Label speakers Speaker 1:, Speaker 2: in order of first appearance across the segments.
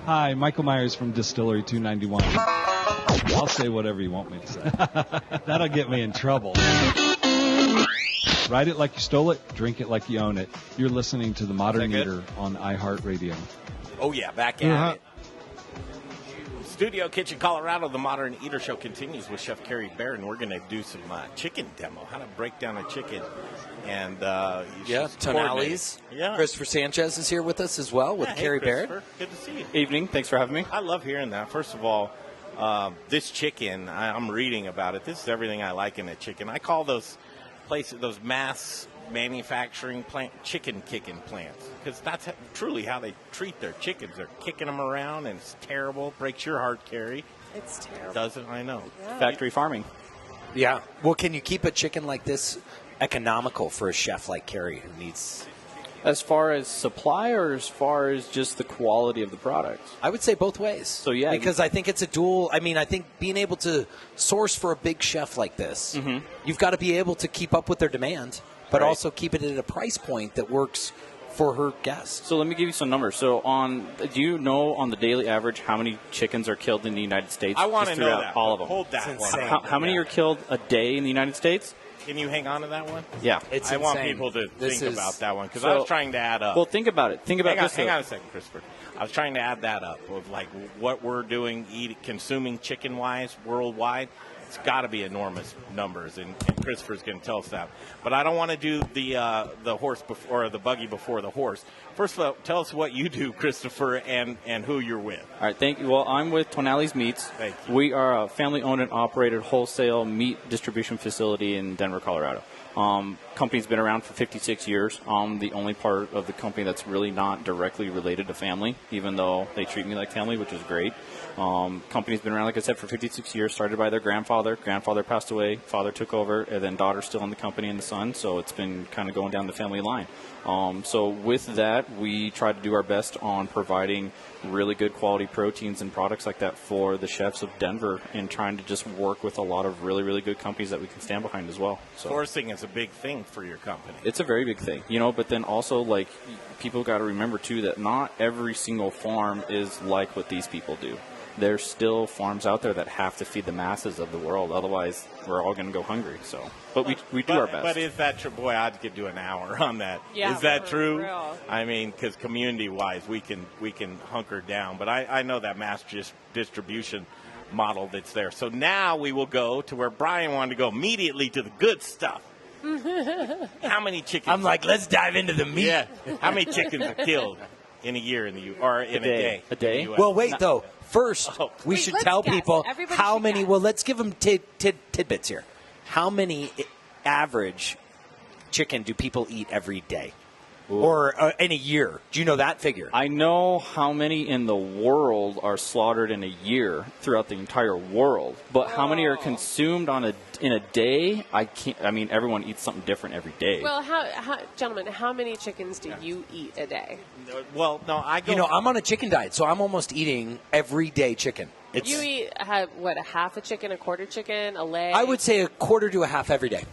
Speaker 1: Hi, Michael Myers from Distillery 291. I'll say whatever you want me to say. That'll get me in trouble. Ride it like you stole it, drink it like you own it. You're listening to The Modern Eater on iHeartRadio.
Speaker 2: Oh, yeah, back at it. Studio Kitchen, Colorado, The Modern Eater Show continues with Chef Carrie, Baird, and we're going to do some chicken demo, how to break down a chicken. And
Speaker 3: Tonali's. Yeah. Christopher Sanchez is here with us as well with Carrie, Baird.
Speaker 2: Good to see you.
Speaker 4: Evening. Thanks for having me.
Speaker 2: I love hearing that. First of all, this chicken, I'm reading about it. This is everything I like in a chicken. I call those places, those mass manufacturing chicken kicking plants, because that's truly how they treat their chickens. They're kicking them around, and it's terrible. Breaks your heart, Carrie.
Speaker 5: It's terrible.
Speaker 2: Doesn't I know?
Speaker 4: Yeah. Factory farming.
Speaker 3: Yeah. Well, can you keep a chicken like this economical for a chef like Carrie who needs?
Speaker 4: As far as supply, or as far as just the quality of the product?
Speaker 3: I would say both ways.
Speaker 4: So yeah,
Speaker 3: because I think it's a dual. I mean, I think being able to source for a big chef like this, you've got to be able to keep up with their demand, but also keep it at a price point that works for her guests.
Speaker 4: So let me give you some numbers. So do you know on the daily average how many chickens are killed in the United States?
Speaker 2: I want to know that.
Speaker 4: All of them.
Speaker 2: Hold that one.
Speaker 4: How many are killed a day in the United States?
Speaker 2: Can you hang on to that one?
Speaker 4: Yeah.
Speaker 3: It's
Speaker 2: I
Speaker 3: insane.
Speaker 2: want people to think about that one, because I was trying to add up.
Speaker 4: Well, think about it.
Speaker 2: Hang on a second, Christopher. I was trying to add that up of like what we're doing, consuming chicken-wise worldwide. It's got to be enormous numbers, and Christopher's going to tell us that. But I don't want to do the horse before, or the buggy before the horse. First of all, tell us what you do, Christopher, and who you're with.
Speaker 4: All right, thank you. Well, I'm with Tonali's Meats.
Speaker 2: Thank you.
Speaker 4: We are a family-owned and operated wholesale meat distribution facility in Denver, Colorado. Company's been around for 56 years. I'm the only part of the company that's really not directly related to family, even though they treat me like family, which is great. Company's been around, like I said, for 56 years, started by their grandfather. Grandfather passed away, father took over, and then daughter's still in the company and the son, so it's been kind of going down the family line. So with that, we try to do our best on providing really good quality proteins and products like that for the chefs of Denver, and trying to just work with a lot of really, really good companies that we can stand behind as well. So
Speaker 2: sourcing is a big thing for your company.
Speaker 4: It's a very big thing, but then also, like, people got to remember, too, that not every single farm is like what these people do. There's still farms out there that have to feed the masses of the world. Otherwise, we're all going to go hungry. So, but we do our best.
Speaker 2: But is that true? Boy, I could do an hour on that.
Speaker 5: Yeah,
Speaker 2: is that true?
Speaker 5: Real.
Speaker 2: I mean, because community-wise, we can hunker down. But I know that mass distribution model that's there. So now we will go to where Brian wanted to go immediately, to the good stuff. How many chickens?
Speaker 3: I'm like, let's dive into the meat.
Speaker 2: Yeah. How many chickens are killed in a year in the or in a day?
Speaker 4: A day?
Speaker 3: Well, wait, though. First, we should tell people how many. Well, let's give them tidbits here. How many average chicken do people eat every day? Or in a year? Do you know that figure?
Speaker 4: I know how many in the world are slaughtered in a year throughout the entire world, but how many are consumed in a day? I can't. I mean, everyone eats something different every day.
Speaker 5: Well, gentlemen, how many chickens do you eat a day?
Speaker 2: Well, no, I go.
Speaker 3: I'm on a chicken diet, so I'm almost eating every day chicken.
Speaker 5: You eat a half a chicken, a quarter chicken, a leg?
Speaker 3: I would say a quarter to a half every day.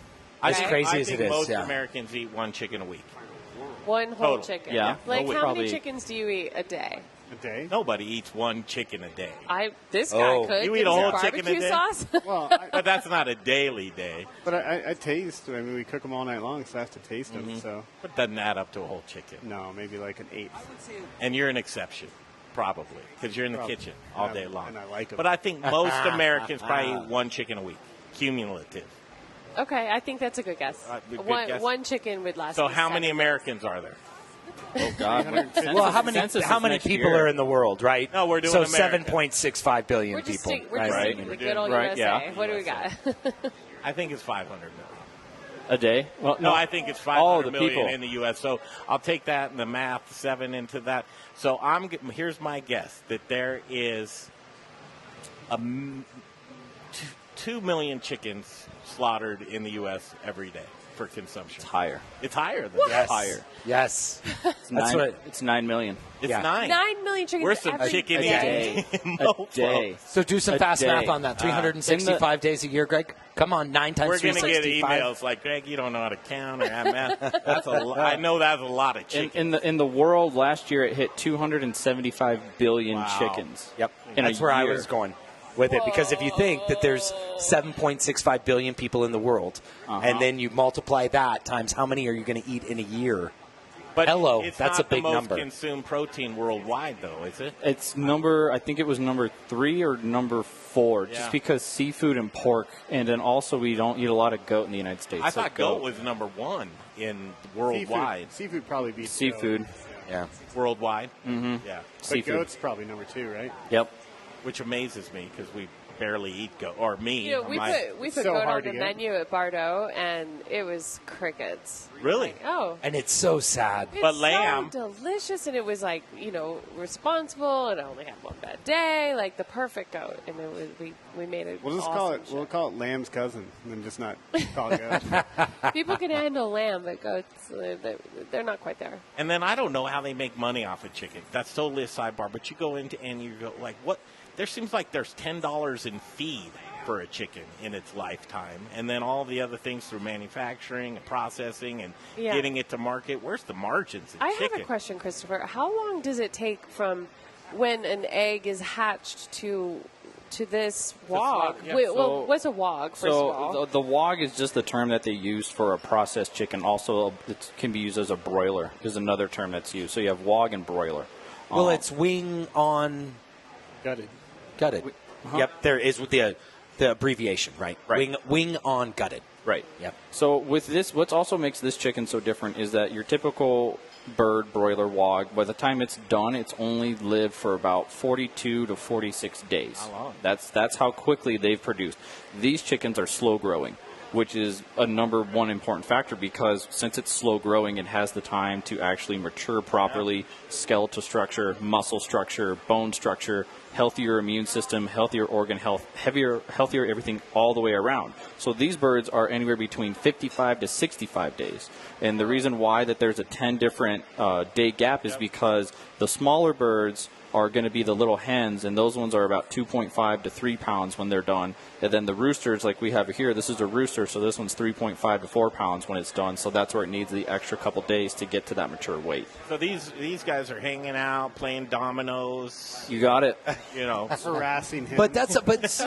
Speaker 3: As crazy as it is.
Speaker 2: Most Americans eat one chicken a week.
Speaker 5: One whole chicken.
Speaker 4: Yeah.
Speaker 5: Like, how many chickens do you eat a day?
Speaker 6: A day?
Speaker 2: Nobody eats one chicken a day.
Speaker 5: This guy could.
Speaker 2: You eat a whole chicken a
Speaker 5: barbecue
Speaker 2: day?
Speaker 5: sauce?
Speaker 6: Well,
Speaker 2: but that's not a daily day.
Speaker 6: But I taste. I mean, we cook them all night long, so I have to taste them. So.
Speaker 2: But it doesn't add up to a whole chicken.
Speaker 6: No, maybe like an eighth.
Speaker 2: And you're an exception, probably, because you're in the kitchen all day long.
Speaker 6: And I like them.
Speaker 2: But I think most Americans probably eat one chicken a week, cumulative.
Speaker 5: Okay, I think that's a good guess.
Speaker 2: Guess.
Speaker 5: One chicken would last.
Speaker 2: So
Speaker 5: me
Speaker 2: how
Speaker 5: 7
Speaker 2: many
Speaker 5: days.
Speaker 2: Americans are there?
Speaker 4: Oh, God.
Speaker 3: Well, how many people are in the world, right?
Speaker 2: No, we're doing
Speaker 3: so
Speaker 2: America.
Speaker 3: 7.65 billion
Speaker 5: We're just
Speaker 3: people.
Speaker 5: we're just sticking with good old USA.
Speaker 4: Yeah.
Speaker 5: What do we got?
Speaker 2: I think it's 500 million.
Speaker 4: A day? Well,
Speaker 2: No, I think it's 500 million
Speaker 4: people
Speaker 2: in the U.S. So I'll take that and the math, 7 into that. So here's my guess, that there is 2 million chickens slaughtered in the U.S. every day. for consumption?
Speaker 4: It's higher.
Speaker 2: It's higher than
Speaker 5: What?
Speaker 2: that.
Speaker 3: Yes.
Speaker 4: Higher.
Speaker 3: Yes.
Speaker 4: It's 9 million.
Speaker 2: It's
Speaker 3: Yeah.
Speaker 2: 9.
Speaker 5: 9 million chickens
Speaker 2: We're some
Speaker 5: every
Speaker 2: chicken
Speaker 5: day.
Speaker 2: eating
Speaker 4: A day.
Speaker 3: So do some
Speaker 4: A
Speaker 3: fast
Speaker 4: day.
Speaker 3: math on that. 365 days a year, Greg. Come on, 9 times
Speaker 2: We're going to get
Speaker 3: 365.
Speaker 2: emails like, Greg, you don't know how to count or add math. I know that's a lot of chicken.
Speaker 4: In the world last year, it hit 275 billion
Speaker 2: Wow.
Speaker 4: chickens.
Speaker 3: Yep.
Speaker 4: In
Speaker 3: That's
Speaker 4: a
Speaker 3: where I
Speaker 4: year.
Speaker 3: was going with it, because if you think that there's 7.65 billion people in the world, and then you multiply that times how many are you going to eat in a year?
Speaker 2: But
Speaker 3: Hello,
Speaker 2: it's
Speaker 3: that's
Speaker 2: not
Speaker 3: a big
Speaker 2: the most
Speaker 3: number.
Speaker 2: consumed protein worldwide, though, is it?
Speaker 4: It's I think it was number 3 or number 4,
Speaker 2: Yeah.
Speaker 4: just because seafood and pork, and then also we don't eat a lot of goat in the United States.
Speaker 2: I
Speaker 4: So
Speaker 2: thought goat was number 1 in worldwide.
Speaker 6: Seafood probably beats
Speaker 4: seafood.
Speaker 6: goat.
Speaker 3: Yeah.
Speaker 2: Worldwide? Mm-hmm. Yeah.
Speaker 6: But
Speaker 4: Seafood.
Speaker 6: goat's probably number 2, right?
Speaker 4: Yep.
Speaker 2: Which amazes me because we barely eat goat. Or me.
Speaker 5: You know, we put
Speaker 6: so
Speaker 5: goat on
Speaker 6: hard
Speaker 5: the
Speaker 6: to get.
Speaker 5: menu at Bardo, and it was crickets.
Speaker 2: Really?
Speaker 5: Like, oh.
Speaker 3: And it's so sad.
Speaker 5: It's
Speaker 2: But lamb-
Speaker 5: so delicious, and it was like, responsible, and I only had one bad day, like the perfect goat, and it was we made it.
Speaker 6: We'll just
Speaker 5: awesome
Speaker 6: we'll call it lamb's cousin, and then just not call it goat.
Speaker 5: People can handle lamb, but goats, they're not quite there.
Speaker 2: And then I don't know how they make money off of chicken. That's totally a sidebar. But you go into and you go like, what? There seems like there's $10 in feed for a chicken in its lifetime, and then all the other things through manufacturing and processing and getting it to market. Where's the margins in
Speaker 5: I
Speaker 2: chicken?
Speaker 5: have a question, Christopher. How long does it take from when an egg is hatched to this wog?
Speaker 2: yeah.
Speaker 5: Wait,
Speaker 4: So-
Speaker 5: well, what's a wog, first of all?
Speaker 4: So the wog is just the term that they use for a processed chicken. Also, it can be used as a broiler is another term that's used. So you have wog and broiler.
Speaker 3: Well, it's wing on
Speaker 6: Gutted.
Speaker 3: gutted. Yep, there is with the abbreviation, right?
Speaker 4: Right.
Speaker 3: Wing on gutted.
Speaker 4: Right.
Speaker 3: Yep.
Speaker 4: So with this, what also makes this chicken so different is that your typical bird, broiler, wog, by the time it's done, it's only lived for about 42 to 46 days.
Speaker 2: How long?
Speaker 4: That's how quickly they've produced. These chickens are slow growing, which is a number one important factor because since it's slow growing, it has the time to actually mature properly, skeletal structure, muscle structure, bone structure, healthier immune system, healthier organ health, healthier everything all the way around. So these birds are anywhere between 55 to 65 days. And the reason why that there's a 10 different day gap is because the smaller birds are going to be the little hens, and those ones are about 2.5 to 3 pounds when they're done. And then the roosters, like we have here, this is a rooster, so this one's 3.5 to 4 pounds when it's done. So that's where it needs the extra couple days to get to that mature weight.
Speaker 2: So these guys are hanging out, playing dominoes.
Speaker 4: You got it.
Speaker 6: Harassing him.
Speaker 3: But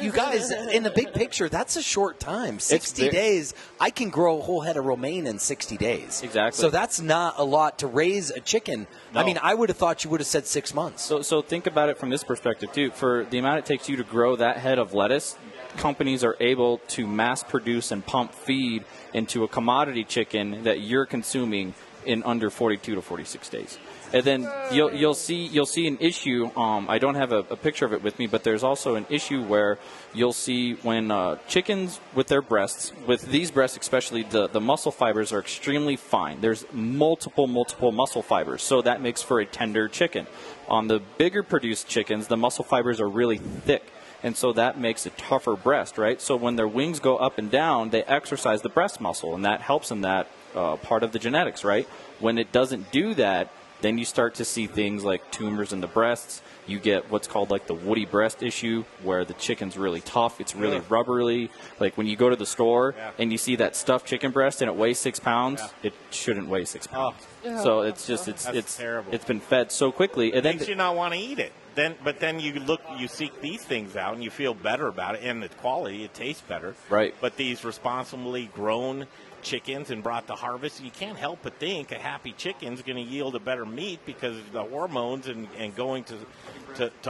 Speaker 3: you guys, in the big picture, that's a short time. 60 days. I can grow a whole head of romaine in 60 days.
Speaker 4: Exactly.
Speaker 3: So that's not a lot to raise a chicken.
Speaker 2: No.
Speaker 3: I mean, I would have thought you would have said 6 months.
Speaker 4: So think about it from this perspective, too. For the amount it takes you to grow that head of lettuce, companies are able to mass produce and pump feed into a commodity chicken that you're consuming in under 42 to 46 days. And then you'll see an issue. I don't have a picture of it with me, but there's also an issue where you'll see when chickens with their breasts, with these breasts especially, the muscle fibers are extremely fine. There's multiple muscle fibers, so that makes for a tender chicken. On the bigger produced chickens, the muscle fibers are really thick. And so that makes a tougher breast, right? So when their wings go up and down, they exercise the breast muscle, and that helps in that part of the genetics, right? When it doesn't do that, then you start to see things like tumors in the breasts. You get what's called like the woody breast issue, where the chicken's really tough. It's really rubbery. Like when you go to the store and you see that stuffed chicken breast and it weighs 6 pounds, it shouldn't weigh 6 pounds. So it's just it's
Speaker 2: terrible.
Speaker 4: It's been fed so quickly, and
Speaker 2: Makes you not want to eat it. But then you seek these things out and you feel better about it, and the quality, it tastes better.
Speaker 4: Right.
Speaker 2: But these responsibly grown chickens and brought to harvest, you can't help but think a happy chicken's going to yield a better meat because of the hormones and going to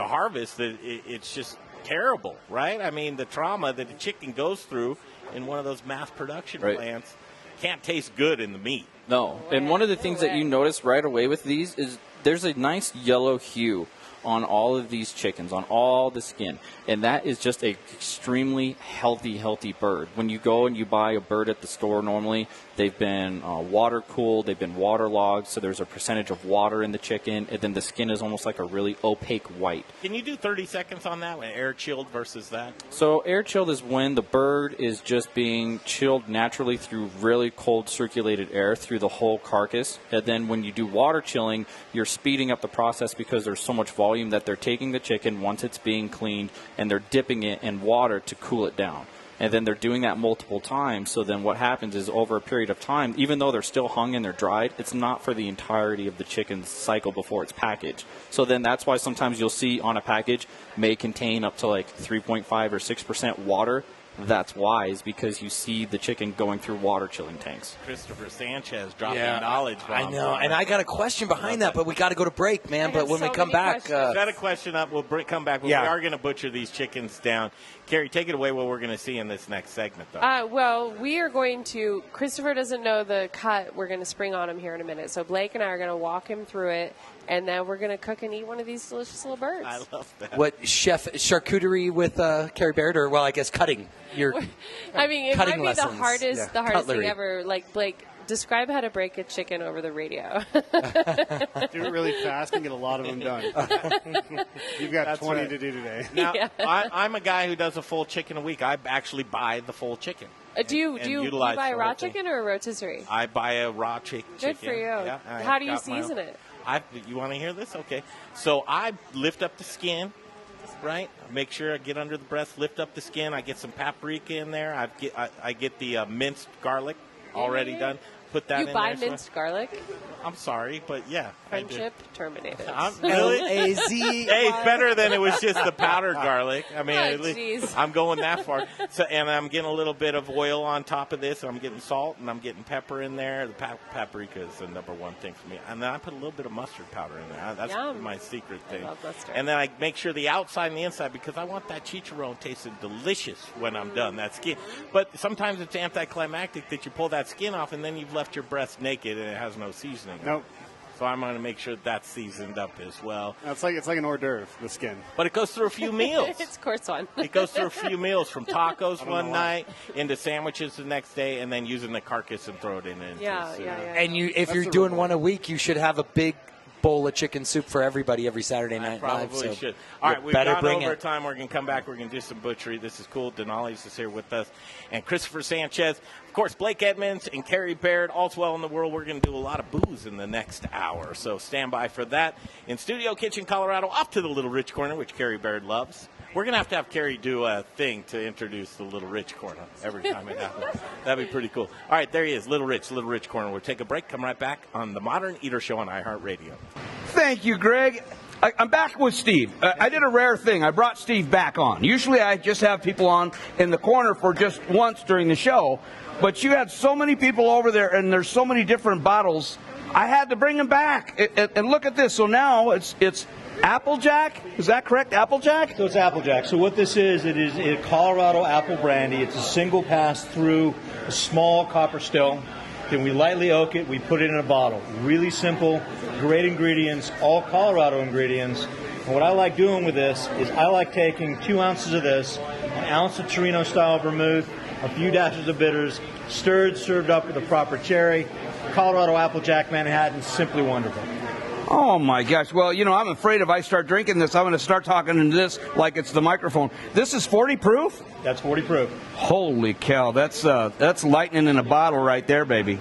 Speaker 2: harvest. That it's just terrible, right? I mean, the trauma that a chicken goes through in one of those mass production plants can't taste good in the meat.
Speaker 4: No. And one of the things that you notice right away with these is there's a nice yellow hue on all of these chickens, on all the skin. And that is just an extremely healthy bird. When you go and you buy a bird at the store normally, they've been water cooled, they've been waterlogged, so there's a percentage of water in the chicken, and then the skin is almost like a really opaque white.
Speaker 2: Can you do 30 seconds on that, air chilled versus that?
Speaker 4: So air chilled is when the bird is just being chilled naturally through really cold circulated air through the whole carcass. And then when you do water chilling, you're speeding up the process because there's so much volume that they're taking the chicken once it's being cleaned and they're dipping it in water to cool it down. And then they're doing that multiple times. So then what happens is over a period of time, even though they're still hung and they're dried, it's not for the entirety of the chicken's cycle before it's packaged. So then that's why sometimes you'll see on a package may contain up to like 3.5 or 6% water. That's why, is because you see the chicken going through water chilling tanks.
Speaker 2: Christopher Sanchez dropping knowledge bombs.
Speaker 3: I know, and I got a question behind that, but we got to go to break, man. But when we come back,
Speaker 2: got a question up. We'll come back. We are going to butcher these chickens down. Carrie, take it away. What we're going to see in this next segment, though.
Speaker 5: Well, we are going to. Christopher doesn't know the cut we're going to spring on him here in a minute, so Blake and I are going to walk him through it, and then we're going to cook and eat one of these delicious little birds.
Speaker 2: I love that.
Speaker 3: What, chef charcuterie with Carrie Baird, or I guess cutting?
Speaker 5: I mean, it might be
Speaker 3: lessons.
Speaker 5: the hardest
Speaker 3: Cutlery.
Speaker 5: thing ever. Like, Blake, describe how to break a chicken over the radio.
Speaker 6: Do it really fast and get a lot of them done. You've got 20 to do today.
Speaker 2: Now, I'm a guy who does a full chicken a week. I actually buy the full chicken.
Speaker 5: Do you buy a raw chicken or a rotisserie?
Speaker 2: I buy a raw chicken.
Speaker 5: Good for you.
Speaker 2: Yeah,
Speaker 5: how do you season it?
Speaker 2: You want to hear this? Okay. So I lift up the skin, right? Make sure I get under the breast, lift up the skin. I get some paprika in there. I get the minced garlic already done. Put that in there.
Speaker 5: You buy minced garlic?
Speaker 2: I'm sorry, but yeah.
Speaker 5: Friendship terminated.
Speaker 2: Really?
Speaker 3: L-A-Z.
Speaker 2: Hey, it's better than it was just the powdered garlic. I mean,
Speaker 5: Oh,
Speaker 2: at least I'm going that far. So, and I'm getting a little bit of oil on top of this. I'm getting salt, and I'm getting pepper in there. The paprika is the number one thing for me. And then I put a little bit of mustard powder in there. That's my secret thing.
Speaker 5: I love mustard.
Speaker 2: And then I make sure the outside and the inside, because I want that chicharron tasting delicious when I'm done, that skin. But sometimes it's anticlimactic that you pull that skin off, and then you've left your breast naked, and it has no seasoning.
Speaker 6: Nope.
Speaker 2: So I'm going to make sure that's seasoned up as well.
Speaker 6: It's like an hors d'oeuvre, the skin.
Speaker 2: But it goes through a few meals.
Speaker 5: It's course one.
Speaker 2: It goes through a few meals, from tacos one night into sandwiches the next day, and then using the carcass and throw it in.
Speaker 5: Yeah.
Speaker 3: And if you're doing one a week, you should have a big bowl of chicken soup for everybody every Saturday night.
Speaker 2: Probably should. All right, we've gone over time. We're going to come back. We're going to do some butchery. This is cool. Denali's is here with us. And Christopher Sanchez. Of course, Blake Edmunds and Carrie Baird. All's well in the world. We're going to do a lot of booze in the next hour. So stand by for that. In Studio Kitchen, Colorado, off to the Little Rich Corner, which Carrie Baird loves. We're going to have Carrie do a thing to introduce the Little Rich Corner every time it happens. That'd be pretty cool. All right, there he is, Little Rich Corner. We'll take a break, come right back on the Modern Eater Show on iHeartRadio.
Speaker 7: Thank you, Greg. I'm back with Steve. I did a rare thing. I brought Steve back on. Usually I just have people on in the corner for just once during the show, but you had so many people over there, and there's so many different bottles, I had to bring them back. And look at this. So now it's Applejack? Is that correct? Applejack?
Speaker 8: So it's Applejack. So what this is, it is a Colorado apple brandy. It's a single pass through a small copper still. Then we lightly oak it. We put it in a bottle. Really simple, great ingredients, all Colorado ingredients. And what I like doing with this is I like taking 2 ounces of this, an ounce of Torino-style vermouth, a few dashes of bitters, stirred, served up with a proper cherry. Colorado Applejack Manhattan, simply wonderful.
Speaker 7: Oh, my gosh. Well, I'm afraid if I start drinking this, I'm going to start talking into this like it's the microphone. This is 40 proof?
Speaker 8: That's 40 proof.
Speaker 7: Holy cow. That's lightning in a bottle right there, baby.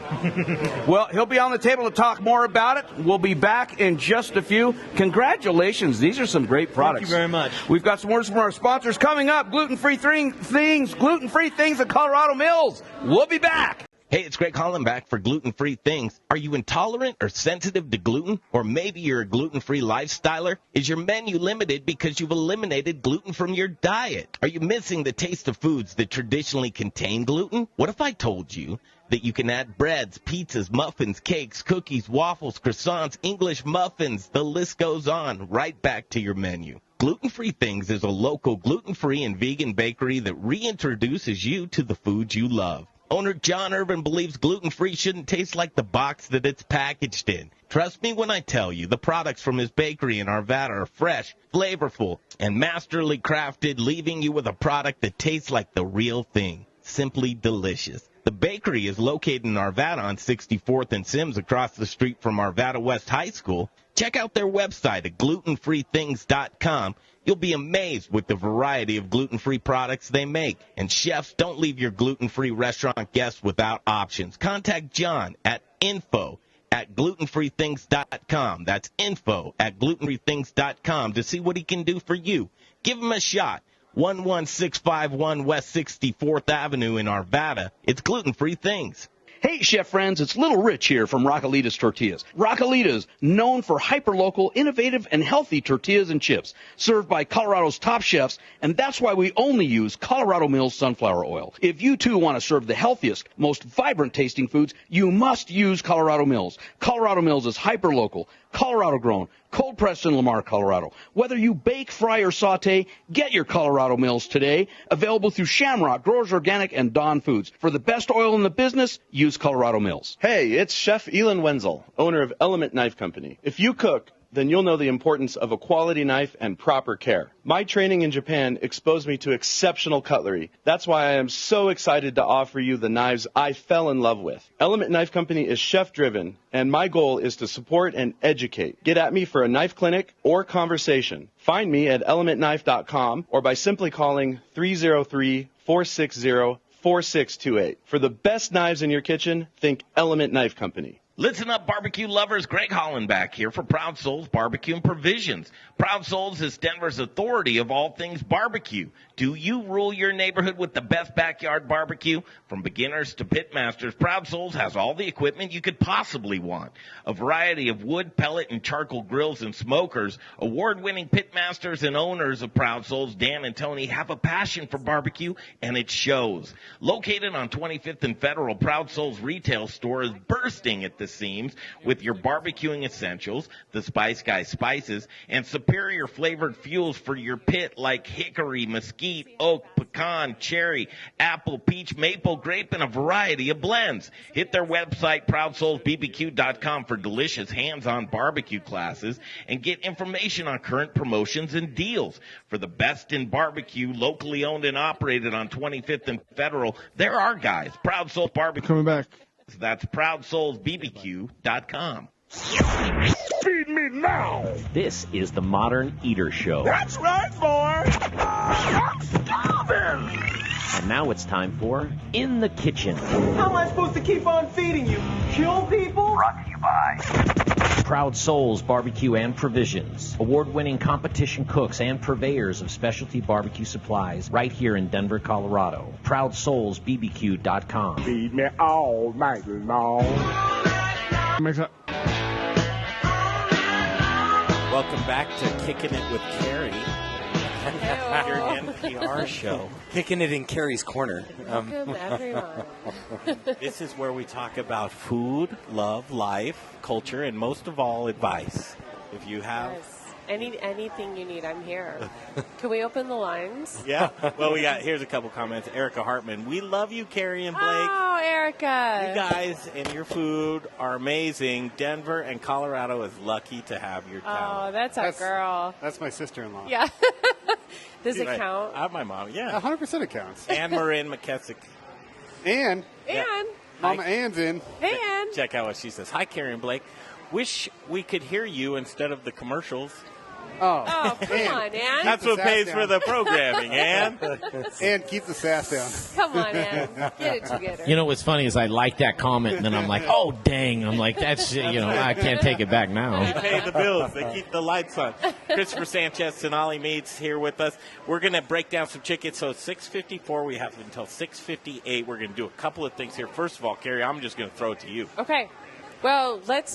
Speaker 7: Well, he'll be on the table to talk more about it. We'll be back in just a few. Congratulations. These are some great products.
Speaker 8: Thank you very much.
Speaker 7: We've got some words from our sponsors coming up. Gluten-free things at Colorado Mills. We'll be back.
Speaker 9: Hey, it's Greg Hollenback for Gluten-Free Things. Are you intolerant or sensitive to gluten? Or maybe you're a gluten-free lifestyler? Is your menu limited because you've eliminated gluten from your diet? Are you missing the taste of foods that traditionally contain gluten? What if I told you that you can add breads, pizzas, muffins, cakes, cookies, waffles, croissants, English muffins, the list goes on, right back to your menu? Gluten-Free Things is a local gluten-free and vegan bakery that reintroduces you to the foods you love. Owner John Irvin believes gluten-free shouldn't taste like the box that it's packaged in. Trust me when I tell you, the products from his bakery in Arvada are fresh, flavorful, and masterly crafted, leaving you with a product that tastes like the real thing. Simply delicious. The bakery is located in Arvada on 64th and Sims across the street from Arvada West High School. Check out their website at glutenfreethings.com. You'll be amazed with the variety of gluten-free products they make. And chefs, don't leave your gluten-free restaurant guests without options. Contact John at info@glutenfreethings.com. That's info@glutenfreethings.com to see what he can do for you. Give him a shot. 11651 West 64th Avenue in Arvada. It's gluten-free things.
Speaker 7: Hey, chef friends, it's Little Rich here from Raquelitas Tortillas. Raquelitas, known for hyper-local, innovative, and healthy tortillas and chips, served by Colorado's top chefs, and that's why we only use Colorado Mills sunflower oil. If you, too, want to serve the healthiest, most vibrant-tasting foods, you must use Colorado Mills. Colorado Mills is hyper-local, Colorado-grown, cold-pressed in Lamar, Colorado. Whether you bake, fry, or saute, get your Colorado Mills today. Available through Shamrock, Growers Organic, and Dawn Foods. For the best oil in the business, use Colorado Mills.
Speaker 10: Hey, it's Chef Elon Wenzel, owner of Element Knife Company. If you cook, then you'll know the importance of a quality knife and proper care. My training in Japan exposed me to exceptional cutlery. That's why I am so excited to offer you the knives I fell in love with. Element Knife Company is chef-driven, and my goal is to support and educate. Get at me for a knife clinic or conversation. Find me at elementknife.com or by simply calling 303-460-4628. For the best knives in your kitchen, think Element Knife Company.
Speaker 9: Listen up, barbecue lovers. Greg Hollenback here for Proud Souls Barbecue and Provisions. Proud Souls is Denver's authority of all things barbecue. Do you rule your neighborhood with the best backyard barbecue? From beginners to pit masters, Proud Souls has all the equipment you could possibly want. A variety of wood, pellet, and charcoal grills and smokers. Award-winning pit masters and owners of Proud Souls, Dan and Tony, have a passion for barbecue, and it shows. Located on 25th and Federal, Proud Souls retail store is bursting at the seams with your barbecuing essentials, the Spice Guy spices, and superior flavored fuels for your pit like hickory, mesquite, oak, pecan, cherry, apple, peach, maple, grape, and a variety of blends. Hit their website, ProudSoulsBBQ.com, for delicious hands-on barbecue classes and get information on current promotions and deals. For the best in barbecue, locally owned and operated on 25th and Federal, there are guys. Proud Souls Barbecue.
Speaker 11: Coming back.
Speaker 9: That's ProudSoulsBBQ.com.
Speaker 11: Feed me now.
Speaker 12: This is the Modern Eater Show.
Speaker 11: That's right, boy. I'm starving.
Speaker 12: And now it's time for In the Kitchen.
Speaker 13: How am I supposed to keep on feeding you? Kill people?
Speaker 12: Brought to you by Proud Souls Barbecue and Provisions. Award-winning competition cooks and purveyors of specialty barbecue supplies right here in Denver, Colorado. ProudSoulsBBQ.com.
Speaker 11: Feed me all night long.
Speaker 2: Welcome back to Kicking It with Carrie. Your NPR show.
Speaker 3: Kicking it in Carrie's corner.
Speaker 5: Welcome, everyone.
Speaker 2: This is where we talk about food, love, life, culture, and most of all, advice. If you have...
Speaker 5: Yes. Anything you need, I'm here. Can we open the lines?
Speaker 2: Yeah. Well, here's a couple comments. Erica Hartman, we love you, Carrie and Blake.
Speaker 5: Oh, Erica.
Speaker 2: You guys and your food are amazing. Denver and Colorado is lucky to have your town.
Speaker 5: Oh, that's our girl.
Speaker 6: That's my sister-in-law.
Speaker 5: Yeah. Does it count?
Speaker 2: I have my mom, yeah.
Speaker 6: 100% it counts.
Speaker 2: Anne Marin McKessick.
Speaker 6: Anne.
Speaker 5: Anne.
Speaker 6: Mama Anne's in.
Speaker 5: Hey, Anne.
Speaker 2: Check out what she says. Hi, Carrie and Blake. Wish we could hear you instead of the commercials.
Speaker 5: Oh, come on, Ann.
Speaker 2: That's what pays for the programming, Ann.
Speaker 6: And keep the sass down.
Speaker 5: Come on, Ann. Get it together.
Speaker 14: You know what's funny is I like that comment, and then I'm like, oh, dang. I'm like, that's, I can't take it back now.
Speaker 2: They pay the bills. They keep the lights on. Christopher Sanchez, Tonali Meats here with us. We're going to break down some chicken. So it's 6:54. We have until 6:58. We're going to do a couple of things here. First of all, Carrie, I'm just going to throw it to you.
Speaker 5: Okay. Well, let's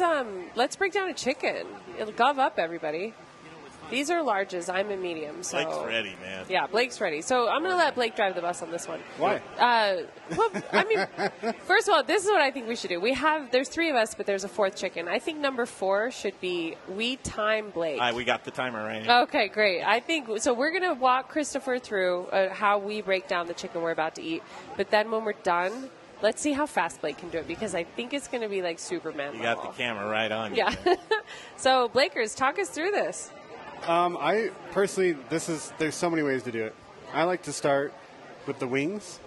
Speaker 5: break down a chicken. It'll gov up, everybody. These are larges. I'm a medium. So.
Speaker 2: Blake's ready, man.
Speaker 5: Yeah, Blake's ready. So I'm going to let Blake drive the bus on this one.
Speaker 6: Why?
Speaker 5: Well, I mean, first of all, this is what I think we should do. There's three of us, but there's a fourth chicken. I think number 4 should be we time Blake.
Speaker 2: We got the timer right here.
Speaker 5: Okay, great. I think so. We're going to walk Christopher through how we break down the chicken we're about to eat. But then when we're done, Let's see how fast Blake can do it, because I think it's going to be like Superman.
Speaker 2: You got the camera right on you.
Speaker 5: Yeah. So, Blakers, talk us through this.
Speaker 6: I personally, there's so many ways to do it. I like to start with the wings.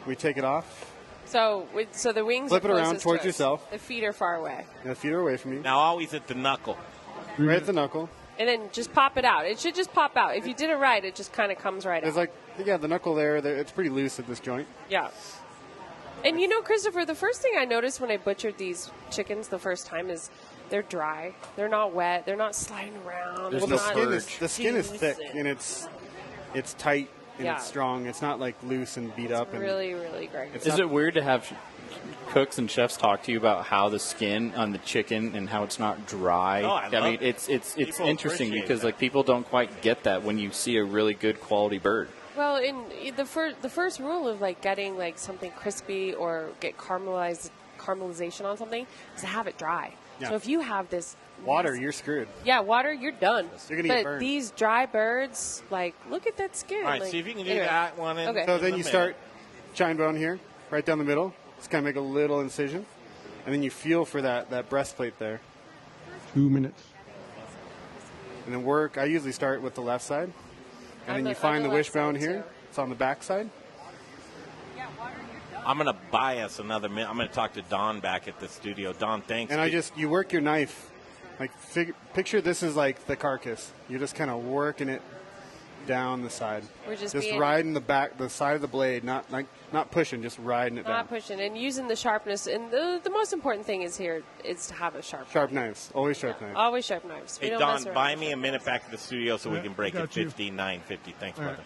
Speaker 6: We take it off.
Speaker 5: So the wings
Speaker 6: flip
Speaker 5: are
Speaker 6: it around
Speaker 5: closest
Speaker 6: towards
Speaker 5: to us.
Speaker 6: yourself.
Speaker 5: The feet are far away.
Speaker 6: The feet are away from you.
Speaker 2: Now always at the knuckle.
Speaker 6: Right at the knuckle.
Speaker 5: And then just pop it out. It should just pop out. If you did it right, it just kind of comes right
Speaker 6: It's
Speaker 5: out.
Speaker 6: the knuckle there, it's pretty loose at this joint.
Speaker 5: Yeah. And Christopher, the first thing I noticed when I butchered these chickens the first time is they're dry. They're not wet. They're not sliding around.
Speaker 6: The skin is thick and it's tight and
Speaker 5: Yeah.
Speaker 6: it's strong. It's not like loose and beat up. And
Speaker 5: really, really great.
Speaker 4: Is it weird to have cooks and chefs talk to you about how the skin on the chicken and how it's not dry?
Speaker 2: Oh, I
Speaker 4: mean,
Speaker 2: love
Speaker 4: it's
Speaker 2: People
Speaker 4: interesting
Speaker 2: appreciate
Speaker 4: because
Speaker 2: that.
Speaker 4: like people don't quite get that when you see a really good quality bird.
Speaker 5: Well, in the first rule of like getting like something crispy or get caramelization on something is to have it dry.
Speaker 6: Yeah.
Speaker 5: So if you have this
Speaker 6: water, you're screwed.
Speaker 5: Yeah, water, you're done.
Speaker 6: You're gonna
Speaker 5: but
Speaker 6: get burned.
Speaker 5: these dry birds, like, look at that skin.
Speaker 2: All right,
Speaker 5: like,
Speaker 2: see if you can do
Speaker 5: anyway.
Speaker 2: that one.
Speaker 5: Okay.
Speaker 6: So then you start chine bone here, right down the middle. Just kind of make a little incision. And then you feel for that breastplate there.
Speaker 15: 2 minutes.
Speaker 6: And then work. I usually start with the left side. And then you find the wishbone here. It's on the back side.
Speaker 2: I'm going to buy us another minute. I'm going to talk to Don back at the studio. Don, thanks.
Speaker 6: And you work your knife. Like, picture this is like the carcass. You're just kind of working it down the side.
Speaker 5: We're just
Speaker 6: riding the side of the blade, not pushing, just riding it down.
Speaker 5: Not pushing and using the sharpness. And the most important thing is here is to have a sharp
Speaker 6: knives. Always sharp knives.
Speaker 5: Always sharp knives. We
Speaker 2: Hey,
Speaker 5: don't
Speaker 2: Don,
Speaker 5: mess around.
Speaker 2: buy me a minute back at the studio so we can break at
Speaker 6: got you.
Speaker 2: 59.50. Thanks, brother.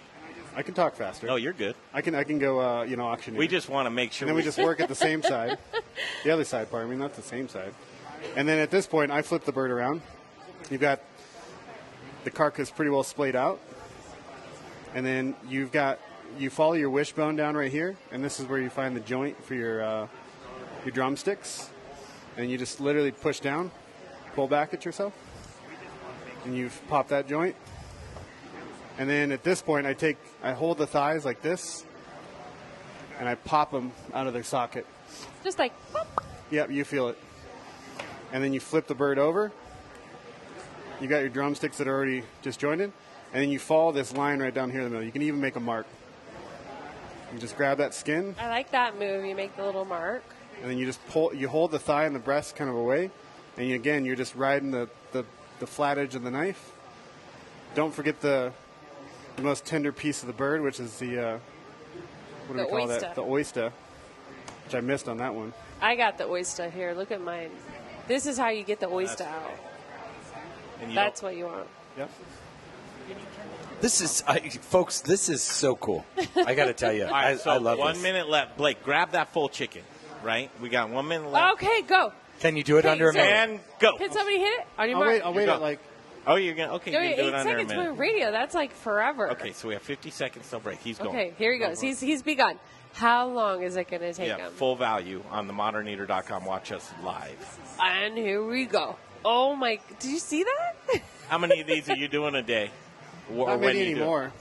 Speaker 6: I can talk faster.
Speaker 2: No, you're good.
Speaker 6: I can go auctioneer.
Speaker 2: We just want to make sure
Speaker 6: And then we just work at the same side. The other side, pardon me, not the same side. And then at this point, I flip the bird around. You've got the carcass pretty well splayed out. And then you follow your wishbone down right here, and this is where you find the joint for your drumsticks. And you just literally push down, pull back at yourself, and you pop that joint. And then at this point, I hold the thighs like this, and I pop them out of their socket.
Speaker 5: Just like, pop.
Speaker 6: Yep, you feel it. And then you flip the bird over. You got your drumsticks that are already disjointed, and then you follow this line right down here in the middle. You can even make a mark. You just grab that skin,
Speaker 5: I like that move. You make the little mark.
Speaker 6: and then you just pull. You hold the thigh and the breast kind of away, and you're just riding the flat edge of the knife. Don't forget the most tender piece of the bird, which is the what do we call that? The oyster, which I missed on that one.
Speaker 5: I got the oyster here. Look at mine. This is how you get the oyster out. That's what you want.
Speaker 6: Yep.
Speaker 3: This is, folks, this is so cool. I got to tell you.
Speaker 2: All right, so
Speaker 3: I love
Speaker 2: 1
Speaker 3: this.
Speaker 2: minute left. Blake, grab that full chicken, right? We got 1 minute left.
Speaker 5: Okay, go.
Speaker 3: Can you do it under a minute?
Speaker 2: And go.
Speaker 5: Can somebody hit it? On your
Speaker 6: I'll
Speaker 5: mark.
Speaker 6: wait at like.
Speaker 2: Oh, you're going to, okay,
Speaker 5: No,
Speaker 2: you can do it
Speaker 5: 8
Speaker 2: under a
Speaker 5: seconds
Speaker 2: minute.
Speaker 5: for radio. That's like forever.
Speaker 2: Okay, so we have 50 seconds till break. He's going.
Speaker 5: Okay, here he goes. He's begun. How long is it going to take
Speaker 2: Yeah,
Speaker 5: him?
Speaker 2: full value on themoderneater.com. Watch us live.
Speaker 5: And here we go. Oh my! Did you see that?
Speaker 2: How many of these are you doing a day? Or
Speaker 6: Not
Speaker 2: when
Speaker 6: many
Speaker 2: you do it?
Speaker 6: anymore.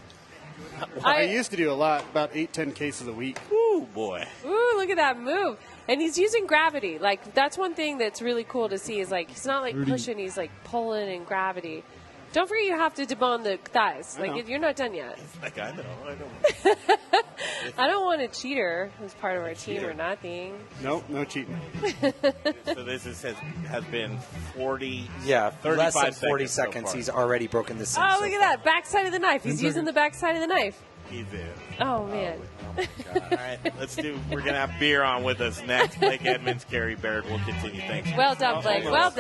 Speaker 6: I used to do a lot, about 8-10 cases a week.
Speaker 2: Ooh, boy.
Speaker 5: Ooh, look at that move. And he's using gravity. Like, that's one thing that's really cool to see is, like, he's not, like, pushing. He's, like, pulling in gravity. Don't forget you have to debone the thighs.
Speaker 6: I know.
Speaker 5: Like, you're not done yet.
Speaker 2: Like, I know.
Speaker 5: I don't want a cheater who's part of our team or nothing.
Speaker 6: Nope, no cheating.
Speaker 2: So this has been 40.
Speaker 3: Yeah,
Speaker 2: 35
Speaker 3: less than 40
Speaker 2: so
Speaker 3: seconds.
Speaker 2: far.
Speaker 3: He's already broken this.
Speaker 5: Oh, look at that. Backside of the knife. He's using the backside of the knife.
Speaker 2: He's in.
Speaker 5: Oh, man.
Speaker 2: All right, we're going to have beer on with us next. Blake Edmunds, Carrie Baird. We'll continue. Thanks.
Speaker 5: Well done, Blake. Well done.